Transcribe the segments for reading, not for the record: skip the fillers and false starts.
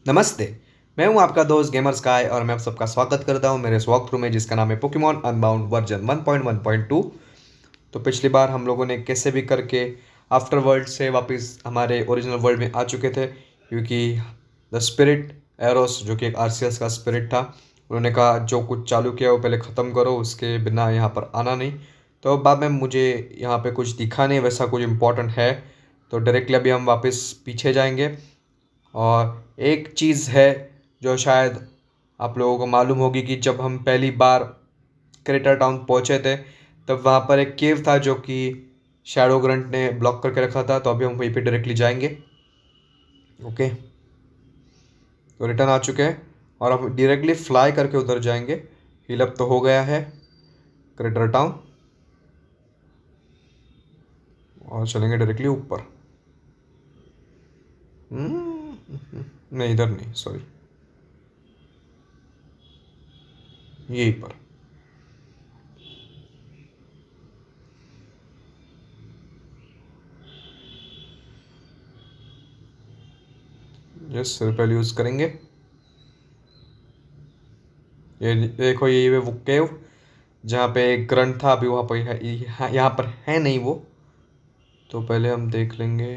नमस्ते। मैं हूं आपका दोस्त गेमर स्काई और मैं आप सबका स्वागत करता हूं मेरे इस वॉक थ्रू में जिसका नाम है पोकेमॉन अनबाउंड वर्जन 1.1.2। तो पिछली बार हम लोगों ने कैसे भी करके आफ्टर वर्ल्ड से वापस हमारे ओरिजिनल वर्ल्ड में आ चुके थे, क्योंकि द स्पिरिट एरोस जो कि एक आरसीएस का स्पिरिट था, उन्होंने कहा जो कुछ चालू किया वो पहले ख़त्म करो, उसके बिना यहाँ पर आना नहीं। तो बाद में मुझे यहाँ पे कुछ दिखा नहीं वैसा कुछ इम्पोर्टेंट है, तो डायरेक्टली अभी हम वापस पीछे जाएंगे। और एक चीज़ है जो शायद आप लोगों को मालूम होगी कि जब हम पहली बार क्रेटर टाउन पहुंचे थे तब वहाँ पर एक केव था जो कि शैडो ग्रंट ने ब्लॉक करके रखा था। तो अभी हम वहीं पे डायरेक्टली जाएंगे। ओके, तो रिटर्न आ चुके हैं और हम डायरेक्टली फ्लाई करके उधर जाएंगे। हील अप तो हो गया है क्रेटर टाउन और चलेंगे डायरेक्टली ऊपर। नहीं, इधर नहीं, सॉरी, यहीं पर। यस, रिपेल यूज़ करेंगे। ये देखो, ये वो केव जहाँ पे एक ग्रंथ था, अभी वहाँ पर यहाँ पर है नहीं वो। तो पहले हम देख लेंगे।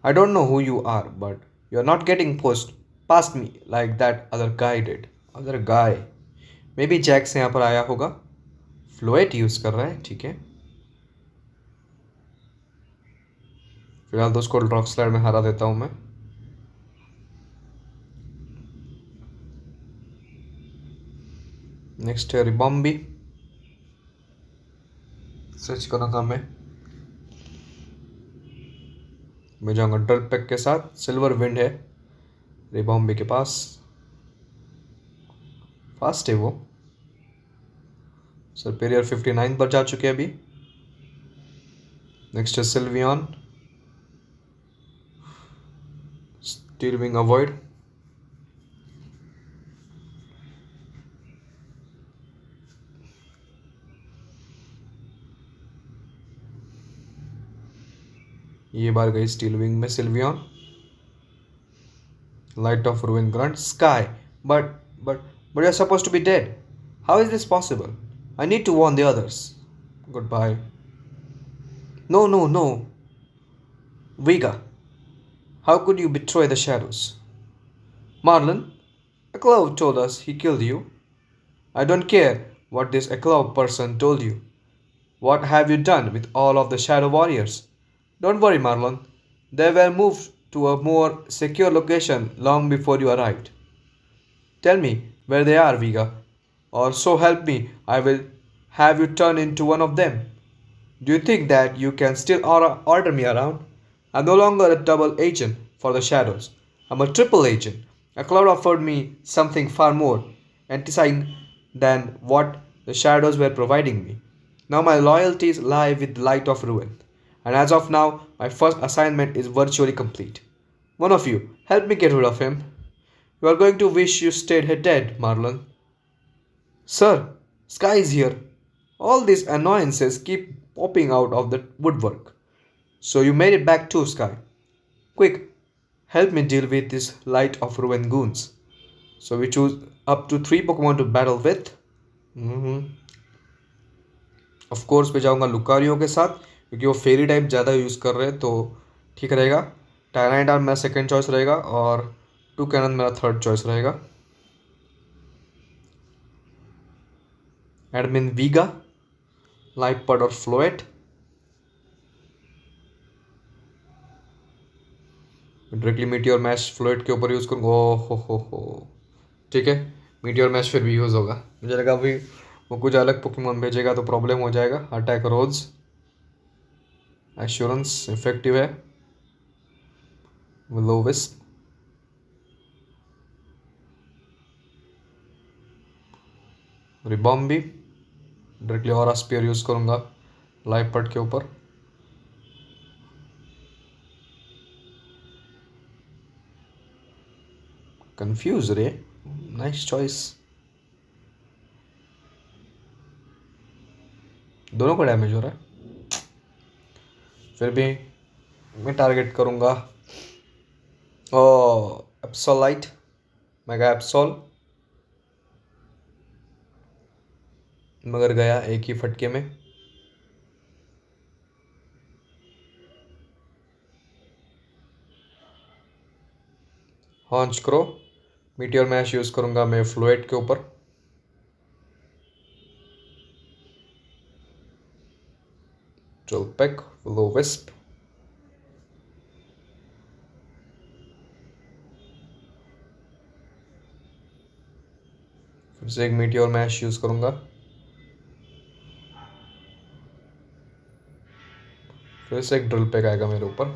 I don't know who you are but you are not getting post past me like that other guy did. Other guy maybe Jack से यहाँ पर आया होगा। फ्लोएट यूज़ कर रहा है, ठीक है। फिलहाल तो उसको रॉक स्लाइड में हरा देता हूँ मैं। नेक्स्ट है रिबॉम्बी। सर्च करूँगा मैं जाऊँगा डल पैक के साथ। सिल्वर विंड है रिबॉम्बी के पास। फास्ट है वो। सुपीरियर 59 पर जा चुके हैं अभी। नेक्स्ट है सिल्वियन। Steel wing avoid. ये बार गई स्टील विंग में Sylvian. Light of ruin grunt sky but but but you are suppose to be dead. How is this possible? I need to warn the others. Good bye. No no no Vega, how could you betray the shadows? Marlon, a cloud told us he killed you. I don't care what this Eclov person told you. What have you done with all of the Shadow Warriors? Don't worry, Marlon. They were moved to a more secure location long before you arrived. Tell me where they are, Viga, or so help me, I will have you turn into one of them. Do you think that you can still order me around? I'm no longer a double agent for the shadows. I'm a triple agent. A cloud offered me something far more enticing than what the shadows were providing me. Now my loyalties lie with the light of ruin. And as of now, my first assignment is virtually complete. One of you, help me get rid of him. You are going to wish you stayed here dead, Marlon. Sir, Sky is here. All these annoyances keep popping out of the woodwork. So you made it back too, Sky. Quick, help me deal with this light of ruin goons. So we choose up to 3 Pokemon to battle with. Of course मैं जाऊँगा Lucario के साथ, क्योंकि वो फेरी type ज़्यादा use कर रहे हैं तो ठीक रहेगा। टायराइडार मेरा सेकंड चॉइस रहेगा और टू कैनन मेरा थर्ड चॉइस रहेगा। एडमिन वीगा, लाइट पड और फ्लोएट। डायरेक्टली मीटियोर मैश फ्लोएट के ऊपर यूज़ करूँगा। ओ हो, ठीक है, मीटियोर मैश फिर भी यूज़ होगा। मुझे लगा अभी वो कुछ अलग पोकेमॉन भेजेगा तो प्रॉब्लम हो जाएगा। अटैक रोज, एश्योरेंस इफेक्टिव है। विस्प, रिबॉम्बी, डायरेक्टली ऑरा स्पीयर यूज़ करूँगा लाइफ पट के ऊपर। कंफ्यूज रे, नाइस चॉइस। दोनों को डैमेज हो रहा है। फिर भी मैं टारगेट करूँगा ओ एप्सोलाइट, मेगा एप्सोल, मगर गया एक ही फटके में। हॉन्च करो। मीटियोर मैश यूज करूंगा मैं फ्लूइड के ऊपर। ड्रिल पैक, लो विस्प, फिर से एक मीटियोर मैश यूज करूंगा। फिर से एक ड्रिल पैक आएगा मेरे ऊपर।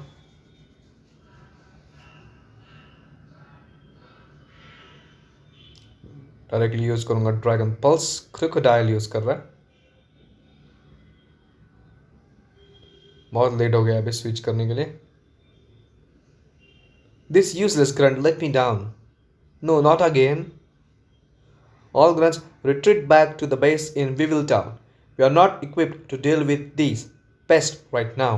डायरेक्टली यूज करूंगा ड्रैगन पल्स। क्रोकोडाइल यूज कर रहा है। बहुत लेट हो गया अभी स्विच करने के लिए। This useless grunt let me down. No, not again. All grunts retreat back to the base in Weevil Town. We are not equipped to deal with these pests right now.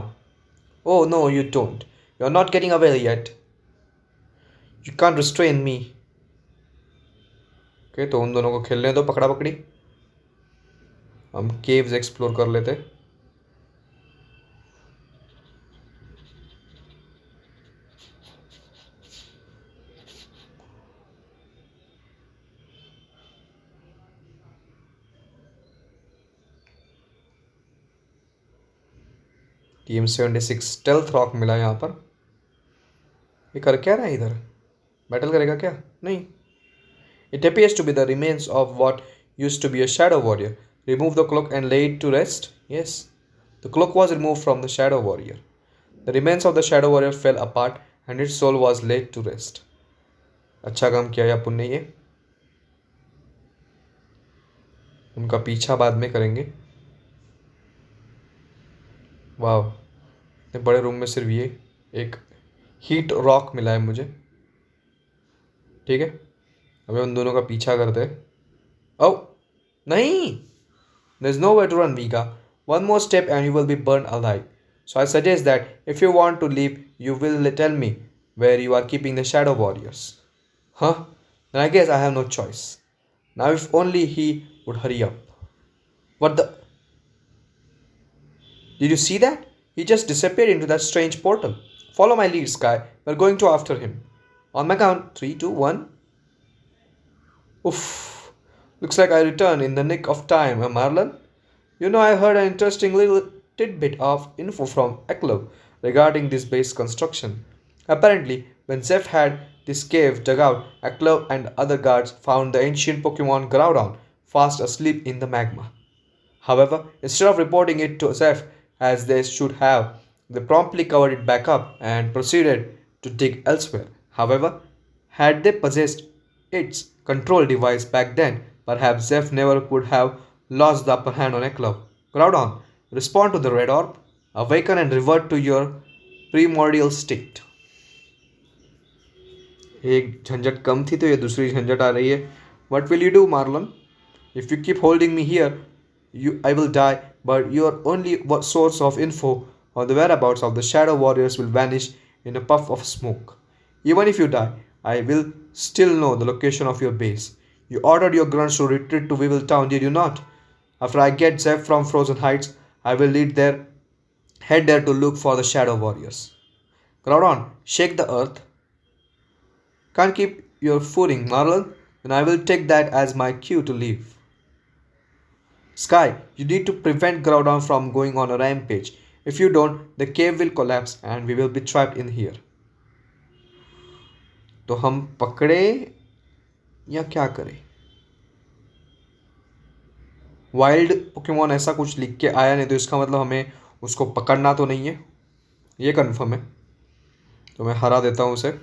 Oh no, you don't. You are not getting away yet. You can't restrain me. Okay, तो उन दोनों को खेलने दो पकड़ा पकड़ी। हम caves explore कर लेते। टीम 76 स्टेल्थ रॉक मिला यहाँ पर। ये कर क्या रहा है इधर? बैटल करेगा क्या? नहीं। It appears to be the remains of what used to be a Shadow Warrior. Remove the cloak and lay it to rest? Yes. The cloak was removed from the Shadow Warrior. The remains of the Shadow Warrior fell apart and its soul was laid to rest. अच्छा काम किया या पुण्य ये। उनका पीछा बाद में करेंगे। वाह, इतने बड़े रूम में सिर्फ ये एक हीट रॉक मिला है मुझे। ठीक है, अभी उन दोनों का पीछा करते हैं। ओ नहीं, there's nowhere to run, Vika. One more step and you will be burned alive. So I suggest that if you want to leave, you will tell me where you are keeping the Shadow Warriors. Huh? Then I guess I have no choice. Now if only he would hurry up. What the? Did you see that? He just disappeared into that strange portal. Follow my lead, Sky. We're going to after him. On my count, 3, 2, 1. Oof. Looks like I returned in the nick of time, Marlon. You know, I heard an interesting little tidbit of info from Eklov regarding this base construction. Apparently, when Zeph had this cave dug out, Eklov and other guards found the ancient Pokemon Groudon fast asleep in the magma. However, instead of reporting it to Zeph as they should have, they promptly covered it back up and proceeded to dig elsewhere. However, had they possessed its control device back then, perhaps Zeph never would have lost the upper hand on Eklov. Groudon, respond to the red orb, awaken and revert to your primordial state. एक झंझट कम थी तो ये दूसरी झंझट आ रही है. What will you do, Marlon? If you keep holding me here, I will die, but your only source of info on the whereabouts of the Shadow Warriors will vanish in a puff of smoke. Even if you die, I will still know the location of your base. You ordered your grunts to retreat to Weevil Town, did you not? After I get Zeph from Frozen Heights, I will head there to look for the Shadow Warriors. Groudon, shake the earth. Can't keep your footing, Marlon? Then I will take that as my cue to leave. Sky, you need to prevent Groudon from going on a rampage. If you don't, the cave will collapse and we will be trapped in here. तो हम पकड़े या क्या करें? Wild Pokemon ऐसा कुछ लिख के आया नहीं, तो इसका मतलब हमें उसको पकड़ना तो नहीं है, ये कंफर्म है. तो मैं हरा देता हूँ उसे.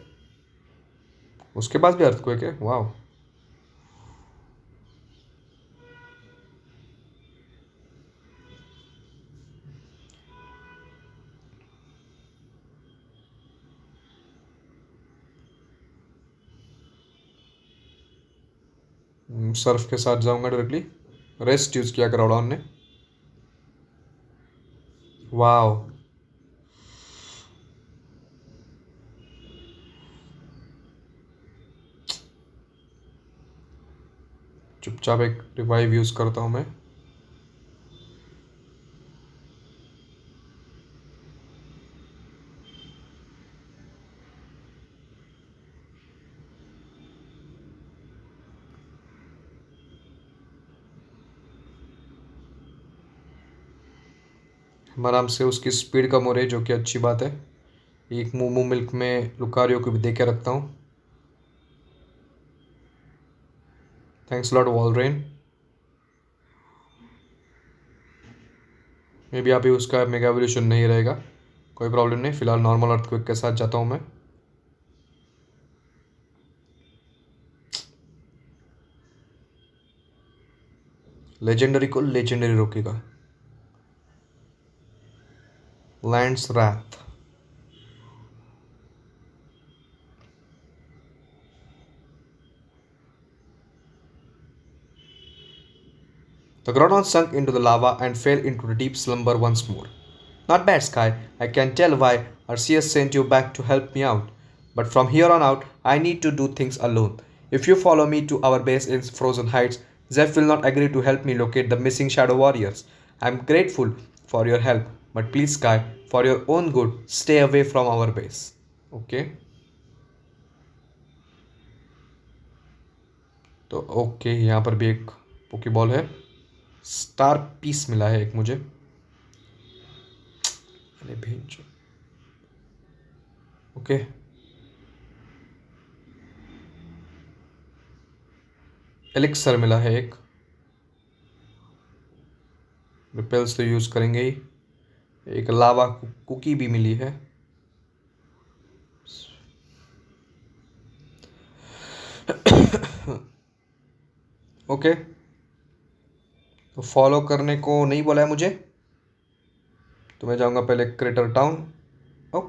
उसके पास भी अर्थक्वेक है. वाह, सर्फ के साथ जाऊंगा डायरेक्टली. रेस्ट यूज किया ग्राउडॉन ने. वाह, चुपचाप एक रिवाइव यूज़ करता हूँ मैं। आराम से उसकी स्पीड कम हो रही है, जो कि अच्छी बात है। एक मोमो मिल्क में लुकारियो को भी दे के रखता हूँ। थैंक्स लॉट वॉलरेन। मे बी अभी उसका मेगा एवोल्यूशन नहीं रहेगा, कोई प्रॉब्लम नहीं। फिलहाल नॉर्मल अर्थक्वेक के साथ जाता हूँ मैं। लेजेंडरी को लेजेंडरी रोकेगा। Lands wrath. The Groudon sunk into the lava and fell into a deep slumber once more. Not bad, Sky. I can tell why Arceus sent you back to help me out. But from here on out, I need to do things alone. If you follow me to our base in Frozen Heights, Zeph will not agree to help me locate the missing Shadow Warriors. I am grateful for your help, but please, Sky, for your own good, stay away from our base. Okay? तो okay, यहाँ पर भी एक Poké Ball है। Star piece मिला है एक मुझे। अरे भेज। ओके, एलिक्सर मिला है एक। रिपेल्स तो यूज़ करेंगे ही। एक लावा कुकी भी मिली है। ओके, तो फॉलो करने को नहीं बोला है मुझे, तो मैं जाऊंगा पहले क्रेटर टाउन। ओ,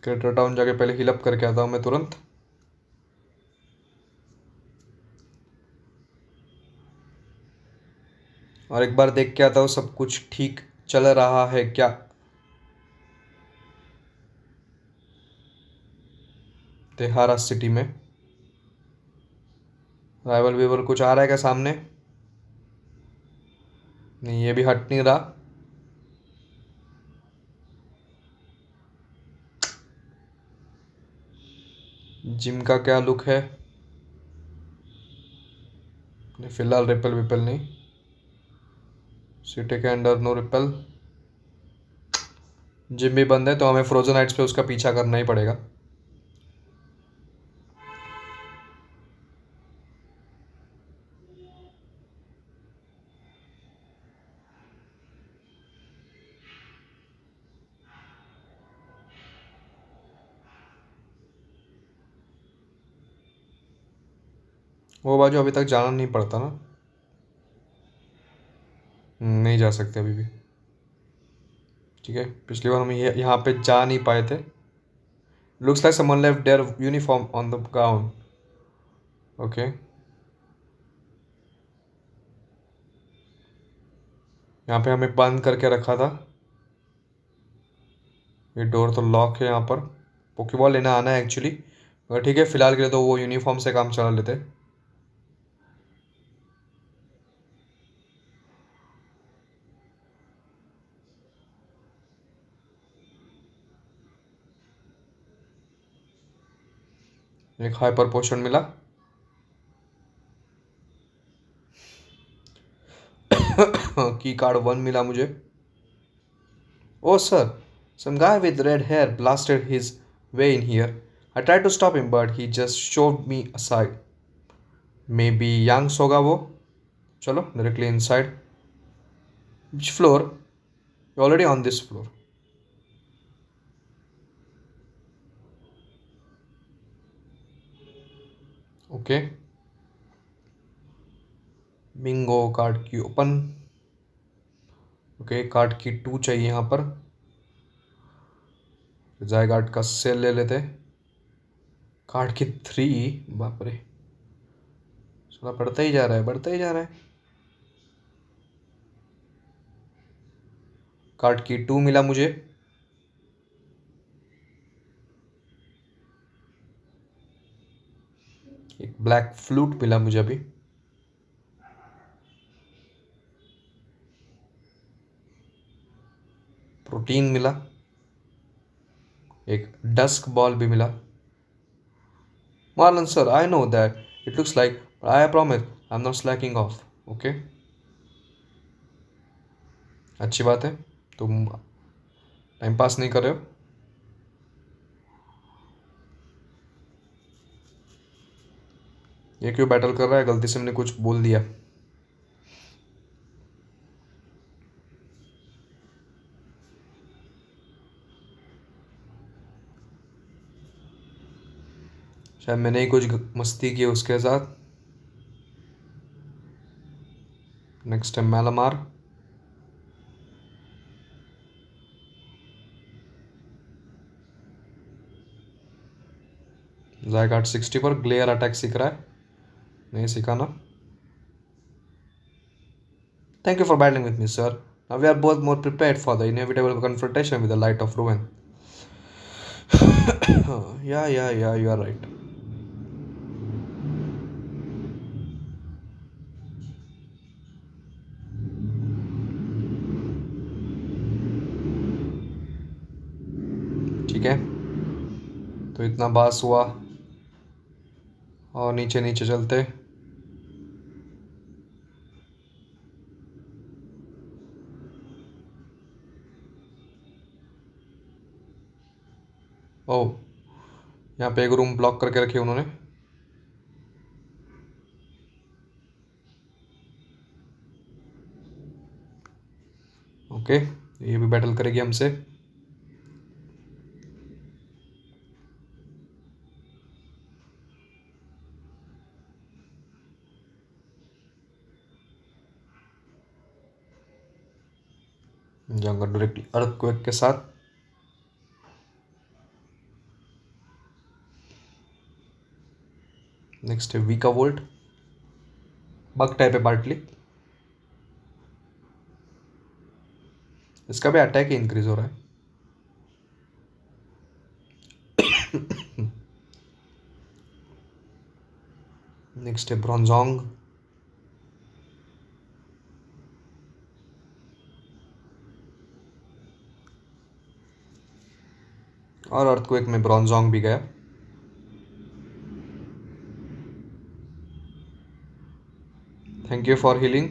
क्रेटर टाउन जाके पहले हिलअप करके आता हूँ मैं तुरंत। और एक बार देख के आता हूँ सब कुछ ठीक चल रहा है क्या। तेहारा सिटी में राइवल वीवर कुछ आ रहा है क्या सामने? नहीं, ये भी हट नहीं रहा। जिम का क्या लुक है? फिलहाल रिपेल विपेल नहीं। सिटी के अंदर नो रिपेल। जिम भी बंद है, तो हमें फ्रोजन हाइट्स पे उसका पीछा करना ही पड़ेगा। वो बाजू अभी तक जाना नहीं पड़ता ना। नहीं जा सकते अभी भी। ठीक है, पिछली बार हम यहाँ पे जा नहीं पाए थे। Looks like someone left their uniform on the ground. Okay, यहाँ पे हमें बंद करके रखा था। ये डोर तो लॉक है यहाँ पर। पोकेबॉल लेना आना है एक्चुअली, मगर ठीक है, फिलहाल के लिए तो वो यूनिफॉर्म से काम चला लेते। एक हाइपर पोशन मिला। की कार्ड 1 मिला मुझे। ओ sir, some guy with red hair blasted his way in here. I tried to stop him but he just shoved me aside. Maybe Yangs होगा वो। चलो directly inside. Which floor? You're already on this floor. Okay, Bingo card की open. Okay, card की 2 चाहिए यहाँ पर। Zygarde का cell ले लेते। कार्ड की 3। बाप रे, थोड़ा बढ़ता ही जा रहा है, बढ़ता ही जा रहा है। कार्ड की 2 मिला मुझे। एक ब्लैक फ्लूट मिला मुझे अभी। प्रोटीन मिला। एक डस्क बॉल भी मिला। Marlon sir, I know that it looks like, I promise I am not Slaking of. Okay, अच्छी बात है, तुम टाइम पास नहीं कर रहे हो। ये क्यों बैटल कर रहा है? गलती से मैंने कुछ बोल दिया। शायद मैंने ही कुछ मस्ती की उसके साथ। नेक्स्ट है मैलामार। ज़ायगाट 60 पर ग्लेयर अटैक सीख रहा है। नहीं सीखा ना। Thank you for battling with me sir. Now we are both more prepared for the inevitable confrontation with the light of ruin. Yeah you are right. ठीक है, तो इतना बास हुआ और नीचे नीचे चलते। ओह, यहाँ पे एक रूम ब्लॉक करके रखे उन्होंने। ओके, ये भी बैटल करेगी हमसे। जाऊंगा डायरेक्टली अर्थक्वेक के साथ। नेक्स्ट है वीका वोल्ट। बग टाइप है पार्टली। इसका भी अटैक ही इंक्रीज हो रहा है। नेक्स्ट है ब्रॉन्जोंग। और अर्थक्वेक में ब्रॉन्जोंग भी गया। Thank you for healing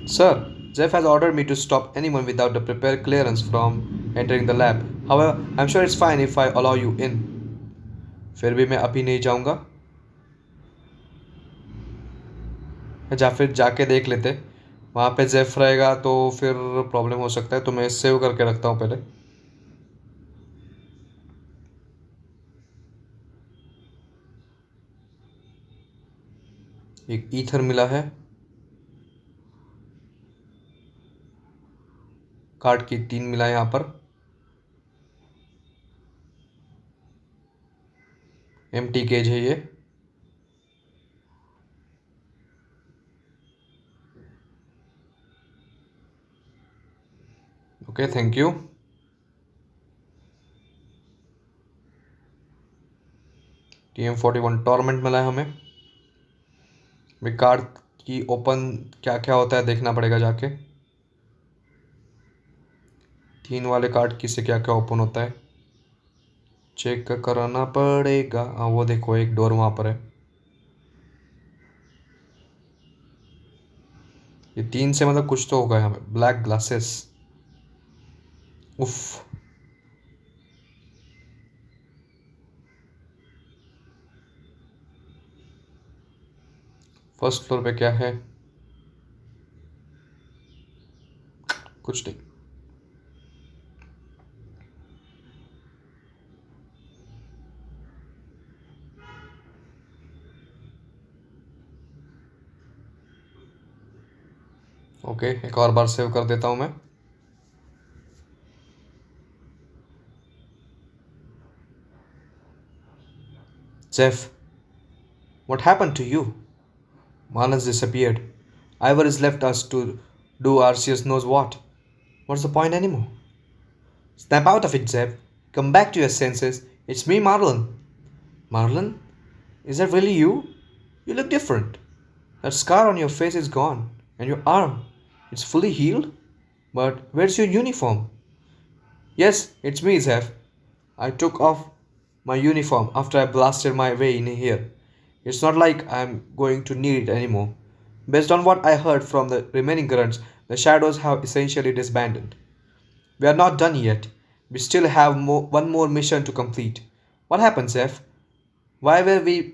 sir. Jeff has ordered me to stop anyone without the prepared clearance from entering the lab. However, I'm sure it's fine if I allow you in. फिर भी मैं अभी नहीं जाऊंगा। या फिर जाके देख लेते, वहाँ पे जेफ रहेगा तो फिर प्रॉब्लम हो सकता है, तो मैं सेव करके रखता हूँ पहले। एक ईथर मिला है। कार्ड की 3 मिला है यहाँ पर। एम्प्टी केज है ये। Okay, thank you. TM41 torment मिला है हमें। भाई कार्ड की ओपन क्या क्या होता है देखना पड़ेगा जाके। 3 वाले कार्ड की से क्या क्या ओपन होता है चेक कराना पड़ेगा। हाँ, वो देखो एक डोर वहाँ पर है। ये 3 से मतलब कुछ तो होगा हमें। Black glasses. उफ। फर्स्ट फ्लोर पे क्या है? कुछ नहीं। ओके, एक और बार सेव कर देता हूँ मैं। Jeff, what happened to you? Manas disappeared. Ivor has left us to Do Arceus knows what? What's the point anymore? Snap out of it, Zeb. Come back to your senses. It's me, Marlon. Marlon? Is that really you? You look different. That scar on your face is gone, and your arm. It's fully healed? But where's your uniform? Yes, it's me, Zeph. I took off my uniform after I blasted my way in here. It's not like I'm going to need it anymore. Based on what I heard from the remaining grunts, the shadows have essentially disbanded. We are not done yet. We still have one more mission to complete. What happened, Zeph? Why were we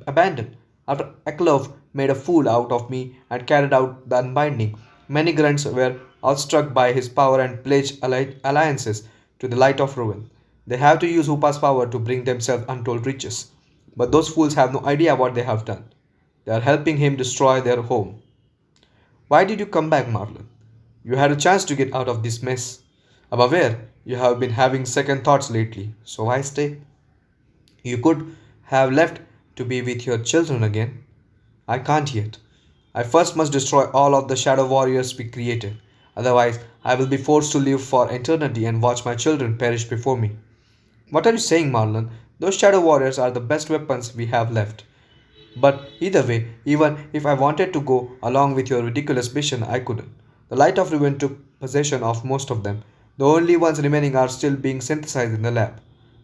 abandoned? After Aklov made a fool out of me and carried out the unbinding, many grunts were awestruck by his power and pledged alliances to the light of ruin. They have to use Upa's power to bring themselves untold riches. But those fools have no idea what they have done. They are helping him destroy their home. Why did you come back, Marlon? You had a chance to get out of this mess. I'm aware you have been having second thoughts lately, so why stay? You could have left to be with your children again. I can't yet. I first must destroy all of the Shadow Warriors we created. Otherwise, I will be forced to live for eternity and watch my children perish before me. What are you saying, Marlon? Those Shadow Warriors are the best weapons we have left. But either way, even if I wanted to go along with your ridiculous mission, I couldn't. The Light of Ruin took possession of most of them. The only ones remaining are still being synthesized in the lab.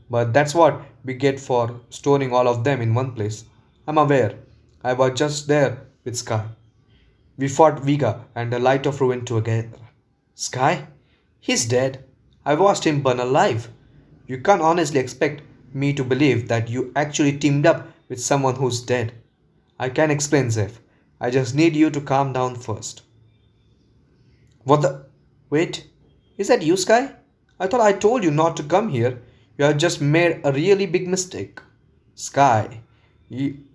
But that's what we get for storing all of them in one place. I'm aware. I was just there with Sky. We fought Vega and the Light of Ruin together. Sky? He's dead. I watched him burn alive. You can't honestly expect me to believe that you actually teamed up with someone who's dead. I can explain, Zeph. I just need you to calm down first. What the? Wait, is that you, Sky? I thought I told you not to come here. You have just made a really big mistake. Sky,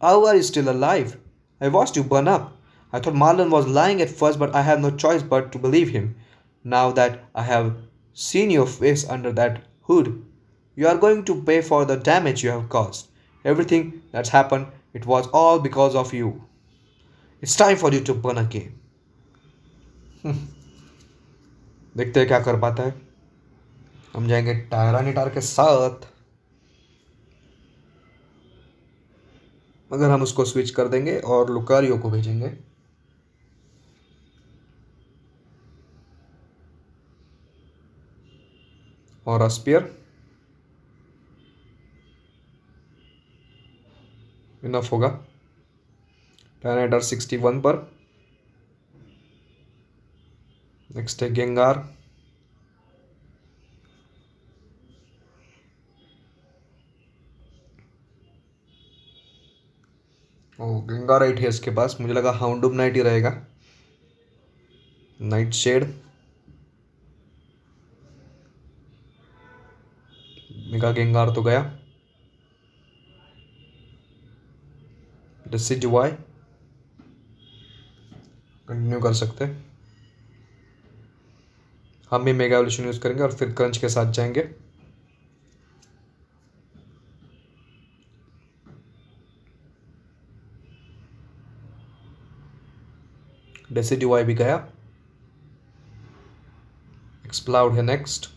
how are you still alive? I watched you burn up. I thought Marlon was lying at first, but I had no choice but to believe him. Now that I have seen your face under that hood, you are going to pay for the damage you have caused. Everything that's happened, it was all because of you. It's time for you to burn again. देखते हैं क्या कर पाता है. हम जाएंगे टायरानिटार के साथ. अगर हम उसको स्विच कर देंगे और लुकारियो को भेजेंगे. और अस्पियर इनफ होगा. टायरानिटार 61 पर. नेक्स्ट है गेंगार. ओ गेंगार 8 है इसके पास. मुझे लगा हाउंडुम नाइट ही रहेगा. Night shade. मेगा गेंगार तो गया. डिसिडुआई कंटिन्यू कर सकते. हम भी मेगा एवोल्यूशन यूज करेंगे और फिर क्रंच के साथ जाएंगे. डेसिडुआई भी गया. एक्सप्लाउड है नेक्स्ट.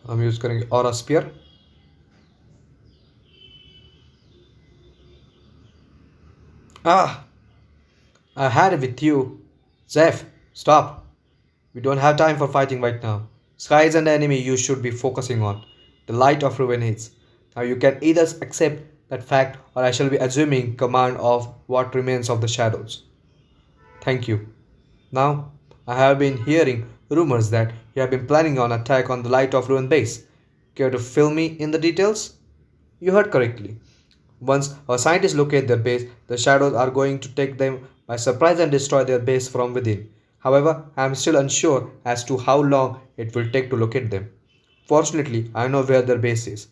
हम यूज करेंगे और spear. I had it with you. Zeph, stop. We don't have time for fighting right now. Sky is an enemy you should be focusing on. The light of ruin is. Now you can either accept that fact or I shall be assuming command of what remains of the shadows. Thank you. Now, I have been hearing rumors that you have been planning on attack on the Light of Ruin base. Care to fill me in the details? You heard correctly. Once our scientists locate their base, the shadows are going to take them by surprise and destroy their base from within. However, I am still unsure as to how long it will take to locate them. Fortunately, I know where their base is.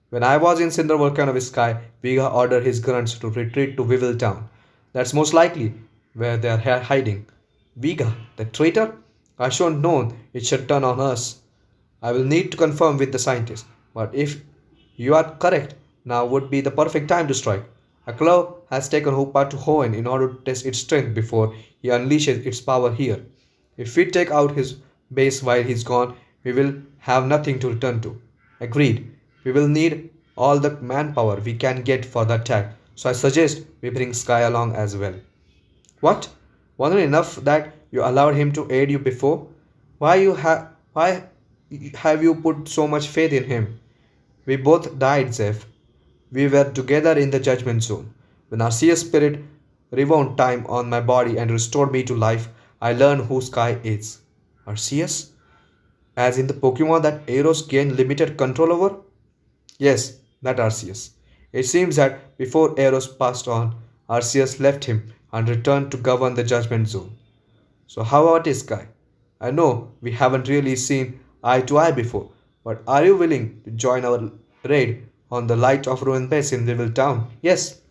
When I was in Cinder Volcano with Sky, Vega ordered his grunts to retreat to Weevil Town. That's most likely where they are hiding. Vega, the traitor? I should have known it should turn on us. I will need to confirm with the scientists. But if you are correct, now would be the perfect time to strike. A claw has taken Hoopa to Hoenn in order to test its strength before he unleashes its power here. If we take out his base while he's gone, we will have nothing to return to. Agreed. We will need all the manpower we can get for the attack, so I suggest we bring Sky along as well. What? Wasn't it enough that you allowed him to aid you before? Why have you put so much faith in him? We both died, Zeph. We were together in the judgment zone. When Arceus' spirit rewound time on my body and restored me to life, I learned who Sky is. Arceus? As in the Pokemon that Eros gained limited control over? Yes, that Arceus. It seems that before Eros passed on, Arceus left him and returned to govern the Judgment Zone. So how about this guy? I know we haven't really seen eye to eye before, but are you willing to join our raid on the Light of Ruin base in Devil Town? Yes,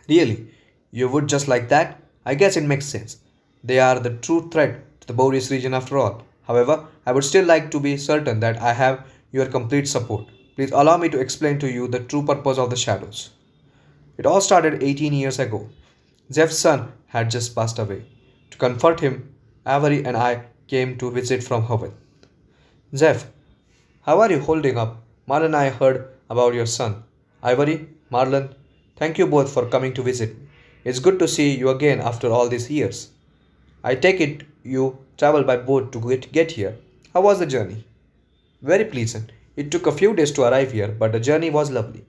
really. You would just like that? I guess it makes sense. They are the true threat to the Boreas region after all. However, I would still like to be certain that I have your complete support. Please allow me to explain to you the true purpose of the shadows. It all started 18 years ago. Zeph's son had just passed away. To comfort him, Avery and I came to visit from heaven. Zeph, how are you holding up? Marlon and I heard about your son. Ivory, Marlon, thank you both for coming to visit me. It's good to see you again after all these years. I take it you traveled by boat to get here. How was the journey? Very pleasant. It took a few days to arrive here, but the journey was lovely.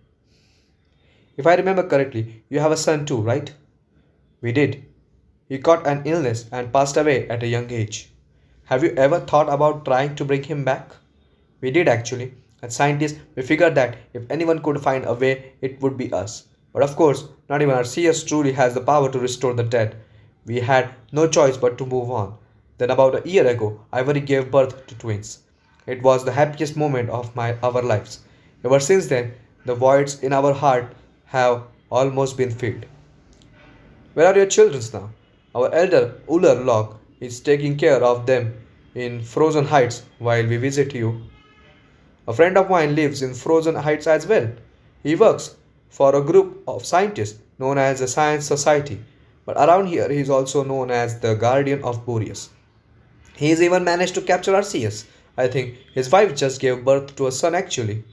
If I remember correctly, you have a son too, right? We did. He caught an illness and passed away at a young age. Have you ever thought about trying to bring him back? We did actually. As scientists, we figured that if anyone could find a way, it would be us. But of course, not even Arceus truly has the power to restore the dead. We had no choice but to move on. Then about a year ago, Ivory gave birth to twins. It was the happiest moment of our lives. Ever since then, the voids in our heart have almost been filled. Where are your children now? Our elder Uller Locke is taking care of them in Frozen Heights while we visit you. A friend of mine lives in Frozen Heights as well. He works for a group of scientists known as the Science Society, but around here he is also known as the Guardian of Boreas. He has even managed to capture Arceus. I think his wife just gave birth to a son actually.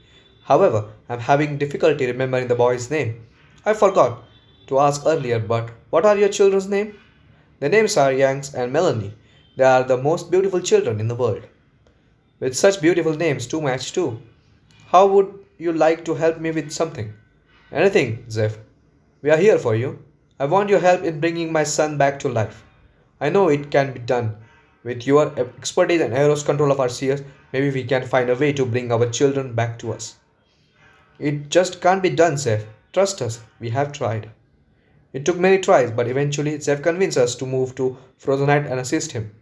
However, I'm having difficulty remembering the boy's name. I forgot to ask earlier, but what are your children's names? Their names are Yanks and Melanie. They are the most beautiful children in the world. With such beautiful names to match too. How would you like to help me with something? Anything, Zeph. We are here for you. I want your help in bringing my son back to life. I know it can be done. With your expertise and Eros control of Arceus, maybe we can find a way to bring our children back to us. It just can't be done, Zeph. Trust us, we have tried. It took many tries, but eventually Zeph convinced us to move to Frozenite and assist him.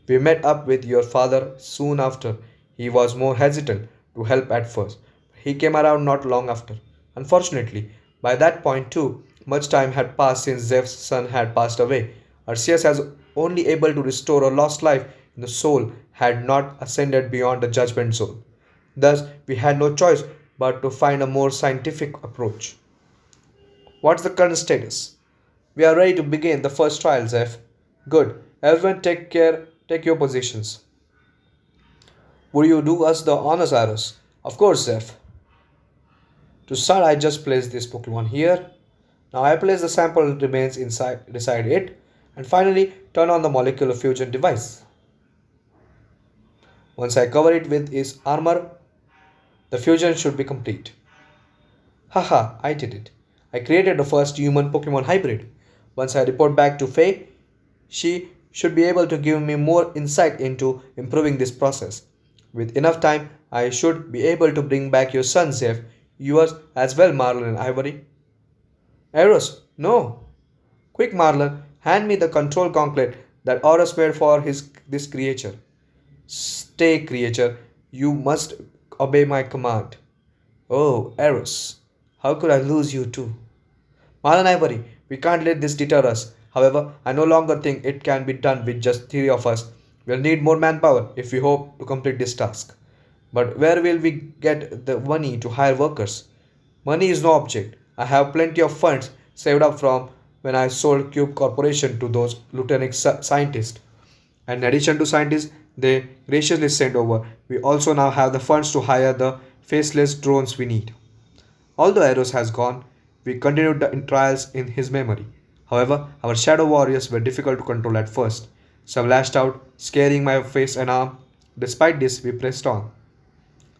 We met up with your father soon after. He was more hesitant to help at first. He came around not long after. Unfortunately, by that point too, much time had passed since Zeph's son had passed away. Arceus was only able to restore a lost life in the soul had not ascended beyond the judgment zone. Thus, we had no choice but to find a more scientific approach. What's the current status? We are ready to begin the first trial, Zeph. Good. Everyone take your positions. Would you do us the honors, Aros? Of course, Zeph. To start, I just place this Pokemon here. Now I place the sample remains beside it. And finally, turn on the molecular fusion device. Once I cover it with its armor, the fusion should be complete. Haha, I did it. I created the first human Pokemon hybrid. Once I report back to Faye, she should be able to give me more insight into improving this process. With enough time, I should be able to bring back your son, Zeph, yours as well, Marlon and Ivory. Eros, no. Quick, Marlon, hand me the control gauntlet that Horus made for this creature. Stay, creature. You must obey my command. Oh, Eros, how could I lose you too? Marlon, Ivory, we can't let this deter us. However, I no longer think it can be done with just three of us. We'll need more manpower if we hope to complete this task. But where will we get the money to hire workers? Money is no object. I have plenty of funds saved up from when I sold Cube Corporation to those lieutenant scientists. And in addition to scientists, they graciously sent over. We also now have the funds to hire the faceless drones we need. Although Eros has gone, we continued the trials in his memory. However, our shadow warriors were difficult to control at first. Some lashed out, scaring my face and arm. Despite this, we pressed on.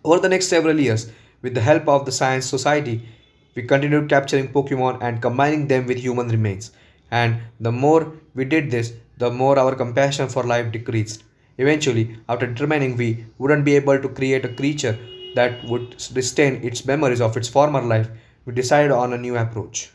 Over the next several years, with the help of the Science Society, we continued capturing Pokemon and combining them with human remains. And the more we did this, the more our compassion for life decreased. Eventually, after determining we wouldn't be able to create a creature that would retain its memories of its former life, we decided on a new approach.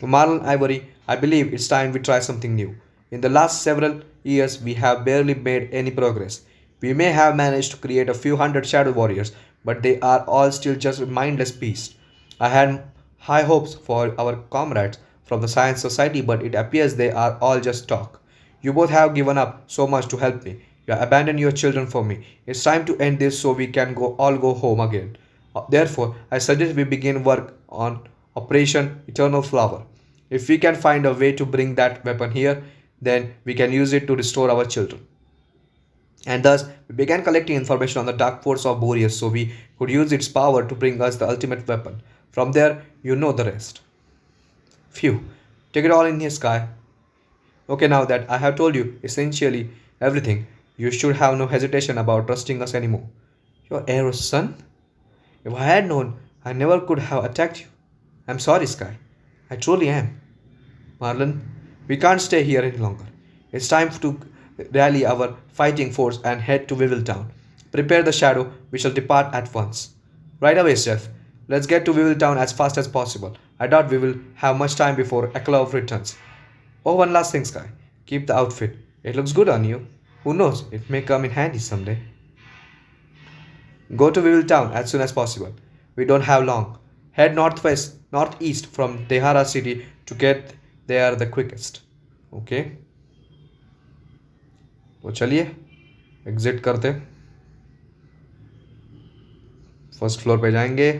Marlon Ivory, I believe it's time we try something new. In the last several years, we have barely made any progress. We may have managed to create a few hundred shadow warriors, but they are all still just mindless beasts. I had high hopes for our comrades from the Science Society, but it appears they are all just talk. You both have given up so much to help me. You have abandoned your children for me. It's time to end this so we can all go home again. Therefore, I suggest we begin work on Operation Eternal Flower. If we can find a way to bring that weapon here, then we can use it to restore our children. And thus, we began collecting information on the dark force of Boreas so we could use its power to bring us the ultimate weapon. From there, you know the rest. Phew, take it all in here, Sky. Okay, now that I have told you essentially everything, you should have no hesitation about trusting us anymore. Your Eros son? If I had known, I never could have attacked you. I'm sorry, Sky. I truly am. Marlon, we can't stay here any longer. It's time to rally our fighting force and head to Town. Prepare the shadow, we shall depart at once. Right away, Chef. Let's get to Town as fast as possible. I doubt we will have much time before Eklov returns. Oh, one last thing, Sky. Keep the outfit. It looks good on you. Who knows, it may come in handy someday. Go to Town as soon as possible. We don't have long. Head northeast from Tehara city to get there the quickest. Okay? तो चलिए exit करते first floor पे जाएंगे.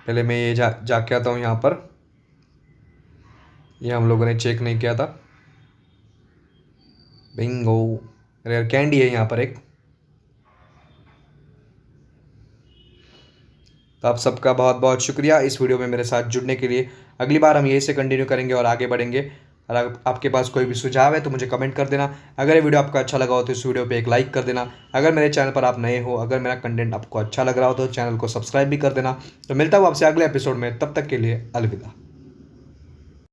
पहले मैं ये जाके आता हूँ. यहाँ पर ये हम लोगों ने चेक नहीं किया था. बिंगो, रेयर कैंडी है यहाँ पर एक. तो आप सबका बहुत बहुत शुक्रिया इस वीडियो में मेरे साथ जुड़ने के लिए. अगली बार हम यही से कंटिन्यू करेंगे और आगे बढ़ेंगे. और अगर आपके पास कोई भी सुझाव है तो मुझे कमेंट कर देना. अगर ये वीडियो आपको अच्छा लगा हो तो इस वीडियो पे एक लाइक कर देना. अगर मेरे चैनल पर आप नए हो, अगर मेरा कंटेंट आपको अच्छा लग रहा हो तो चैनल को सब्सक्राइब भी कर देना. तो मिलता हूँ आपसे अगले एपिसोड में. तब तक के लिए अलविदा.